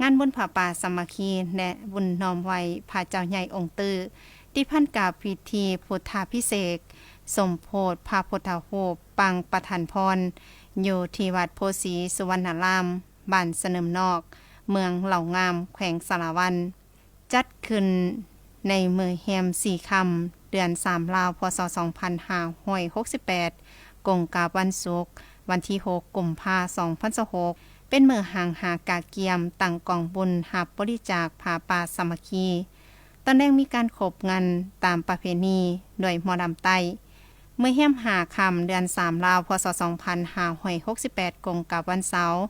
งานบุญผาป่าสามัคคีและบุญน้อมไว้พระเจ้าใหญ่องค์ตื้อที่พันกาพิธีพุทธาภิเษกสมโพธิพระพุทธรูปปังประธานพรอยู่ที่วัดโพสีสุวรรณารามบ้านเสนิมนอกเมืองเหล่างามแขวงสารวันจัดขึ้นในมือแฮม4ค่ำเดือน3ลาวพศ2568กงกาวันศุกร์วันที่6กุมภาพันธ์2026เป็นมือห่างหากาเกียมตั้งกองบุญหับบริจาคผ้าป่าสามัคคีตอนแรกมีการขบงานตามประเพณีโดยหมอลำไต้เมื่อแฮมหาค่ำเดือน3ลาวพศ2568กงกับวันเสาร์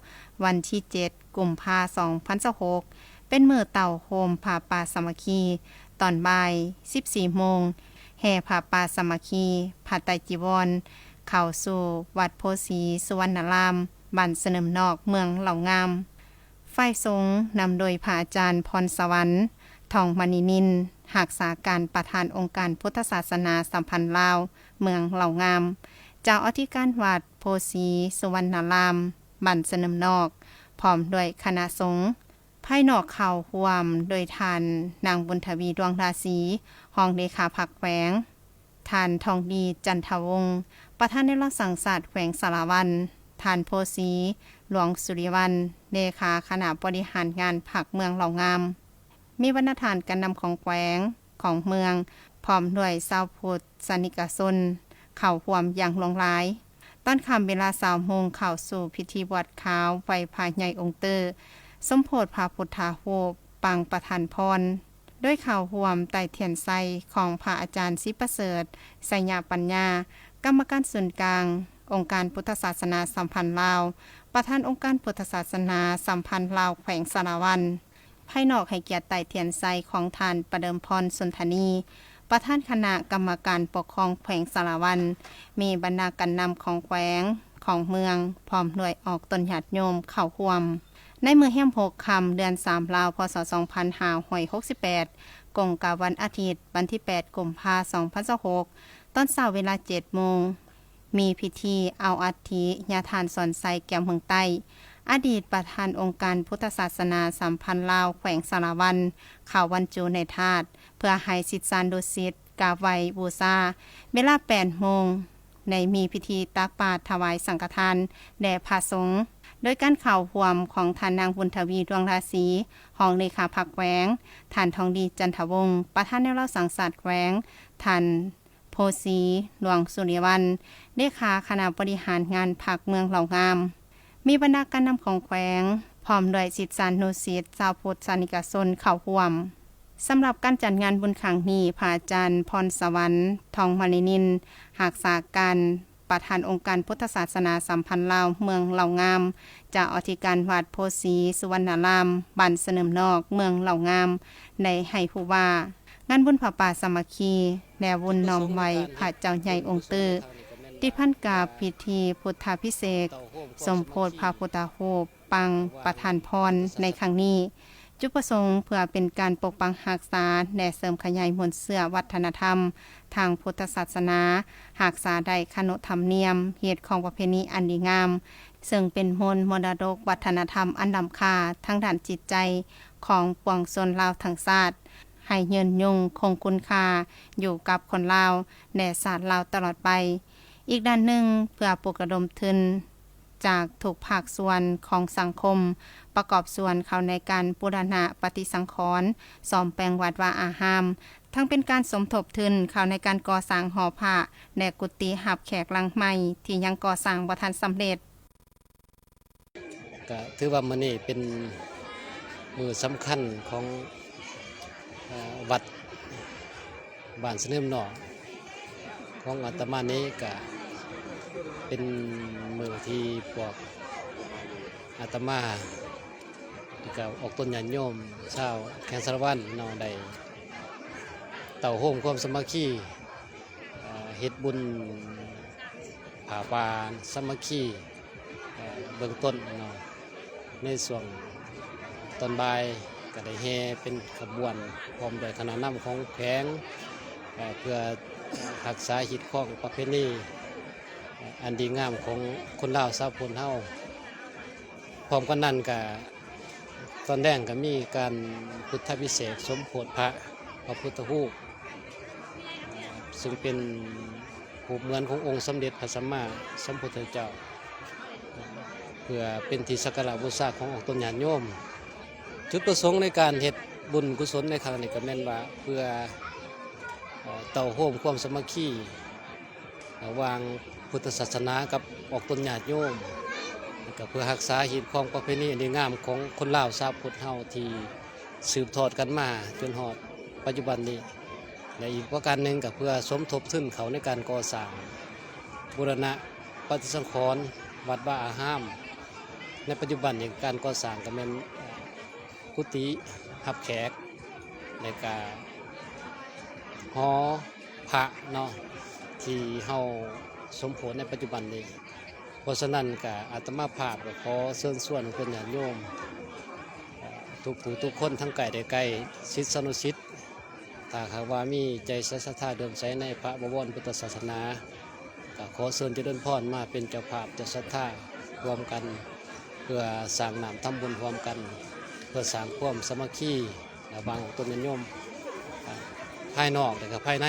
วันที่7กุมภาพันธ์2026เป็นมือเต่าโฮมผ้าป่าสามัคคีตอนบ่าย 14 โมงแห่ผ้าป่าสามัคคีผ้าไตรจีวรเข้าสู่วัดโพสีสุวรรณารามบ้านเสนิมนอกเมืองเหล่างามฝ่ายสงฆ์นำโดยพระอาจารย์พรสวรรค์ทองมณีนินหักษาการประธานองค์การพุทธศาสนาสัมพันธ์ลาวเมืองเหล่างามเจ้าอธิการวัดโพสีสุวรรณารามบ้านเสนิมนอกพร้อมด้วยคณะสงฆ์ภายนอกเข้าร่วมโดยท่านนางบุญทวีดวงราศีรองเลขาพรรคแขวงท่านทองดีจันทวงศ์ประธานในรัฐสังสรรค์แขวงสารวันท่านโพสีหลวงสุริวัลย์เลขาคณะบริหารงานพรรคเมืองเหล่างามมีบรรณาธิการการนำของแขวงของเมืองพร้อมด้วยชาวพุทธศาสนิกชนเข้าร่วมอย่างหลงหลายตอนค่ำเวลา20:00 นเข้าสู่พิธีบวชขาวไว้พระใหญ่องค์เตอร์สมโพธิพระพุทธรูปปางประธานพรด้วยเข้าร่วมไต่เทียนไซของพระอาจารย์ศิประเสริฐไสยปัญญากรรมการส่วนกลางองค์การพุทธศาสนาสัมพันธ์ลาวประธานองค์การพุทธศาสนาสัมพันธ์ลาวแขวงสารวันภายนอกให้เกียรติไต่เทียนไซของท่านประเดิมพรสุนทนีประธานคณะกรรมการปกครองแขวงสารวันมีบรรดาการนำของแขวงของเมืองพร้อมด้วยออกตนญาติโยมเข้าร่วมในมื้อแฮม6ค่ำเดือน3ลาวพศ2568กงกับวันอาทิตย์วันที่8กุมภาพันธ์2026ตอนเช้าเวลา 7 โมงมีพิธีเอาอัฐิญาทานสอนไซแก้วเมืองใต้อดีตประธานองค์การพุทธศาสนาสัมพันธ์ลาวแขวงสารวันเข้าบรรจุในธาตุเพื่อให้ศิษยานุศิษย์กราบไหว้บูชาเวลา 8 โมงในมีพิธีตักบาตรถวายสังฆทานแด่พระสงฆ์โดยการเข้าร่วมของท่านนางบุญทวีดวงราศีรองเลขาพรรคแขวงท่านทองดีจันทวงศ์ประธานแนวร่วมสังสรรค์แขวงท่านโพสีหลวงสุริวัลย์เลขาคณะบริหารงานพรรคเมืองเหล่างามมีบรรดาการนำของแขวงพร้อมด้วยศิษยานุศิษย์ชาวพุทธศาสนิกชนเข้าร่วมสำหรับการจัดงานบุญครั้งนี้พระอาจารย์พรสวรรค์ทองมณีนินหักษาการประธานองค์การพุทธศาสนาสัมพันธ์ลาวเมืองเหล่างามเจ้าอธิการวัดโพสีสุวรรณารามบ้านเสนิมนอกเมืองเหล่างามในให้ผู้ว่างานบุญผ้าป่าสามัคคีและบุญน้อมไว้พระเจ้าใหญ่องค์เตอร์ที่พันกาพิธีพุทธาภิเษกสมโพธิพระพุทธรูปปังประธานพรในครั้งนี้จุดประสงค์เพื่อเป็นการปกปักรักษาและเสริมขยายมวลเสื้อวัฒนธรรมทางพุทธศาสนารักษาได้ขนบธรรมเนียมเหตุของประเพณีอันดีงามซึ่งเป็นมรดกวัฒนธรรมอันล้ำค่าทั้งด้านจิตใจของปวงชนลาวทั้งชาติให้ยืนยงคงคุณค่าอยู่กับคนลาวและชาติลาวตลอดไปอีกด้านหนึ่งเพื่อปลุกระดมทุนจากทุกภาคส่วนของสังคมประกอบส่วนเข้าในการบูรณะปฏิสังขรณ์ซ่อมแปลงวัดวาอารามทั้งเป็นการสมทบทุนเข้าในการก่อสร้างหอพระและกุฏิหับแขกหลังใหม่ที่ยังก่อสร้างบ่ทันสำเร็จก็ถือว่ามื้อนี้เป็นมื้อสำคัญของวัดบ้านเสนิมนอกของอาตมานี้ก็เป็นมื้อที่พวกอาตมาที่ก็ออกต้นญาติโยมชาวแขวงสารวันเนาะได้เต่าโฮมความสามัคคีเฮ็ดบุญผ้าป่าสามัคคีเบื้องต้นเนาะในส่วนตอนบ่ายก็ได้แห่เป็นขบวนพร้อมด้วยคณะนำของแขวงเพื่อรักษาหิตของประเพณีอันดีงามของคนลาวชาวพุทธเฮาพร้อมกันนั้นก็ ตอนแรกก็มีการพุทธวิเศษกสมโภชพระพุทธรูปซึ่งเป็นรูปเหมือนขององค์สมเด็จพระสัมมาสัมพุทธเจ้าเพื่อเป็นที่สักการะบูชาขององค์ตนญาติโยมจุดประสงค์ในการเฮ็ดบุญกุศลในครั้งนี้ก็แม่นว่าเพื่อเต่าโฮมความสามัคคีระหว่างพุทธศาสนากับออกตนญาติโยมก็เพื่อรักษาหีบของประเพณีอันดีงามของคนลาวชาวพุทธเฮาที่สืบทอดกันมาจนฮอดปัจจุบันนี้และอีกประการหนึ่งก็เพื่อสมทบทุนเขาในการก่อสร้างบูรณะปฏิสังขรณ์วัดว่าอาห้ามในปัจจุบันนี้การก่อสร้างก็แม่นกุฏิรับแขกในการหอพระเนาะที่เฮาสมโภชในปัจจุบันนี้เพราะฉะนั้นก็อาตมาภาพก็ขอเชิญชวนเพิ่นญาติโยมทุกผู้ทุกคนทั้งไกลและไกลศิษย์สนุศิษย์ถ้าหากว่ามีใจศรัทธาเดิมใสในพระบวรพุทธศาสนาก็ขอเชิญเจริญพรมาเป็นเจ้าภาพเจ้าศรัทธารวมกันเพื่อสร้างน้ำทำบุญรวมกันเพื่อสร้างความสามัคคีระหว่างตนญาติโยมภายนอกและก็ภายใน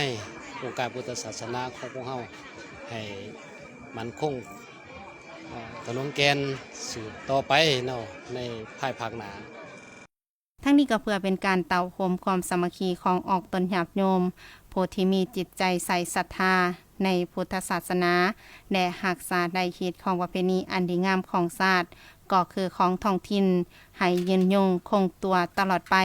องค์การพุทธศาสนาของพวกเฮาให้มันคงกระลงแกนสืบต่อไปเนาะในภายภาคหน้า ทั้งนี้ก็เพื่อเป็นการเตาโฮมความสามัคคีของออกตนญาติโยมผู้ที่มีจิตใจใส่ศรัทธาในพุทธศาสนาและรักษาได้ฮีตของประเพณีอันดีงามของชาติก็คือของท้องถิ่นให้ยืนยงคงตัวตลอดไป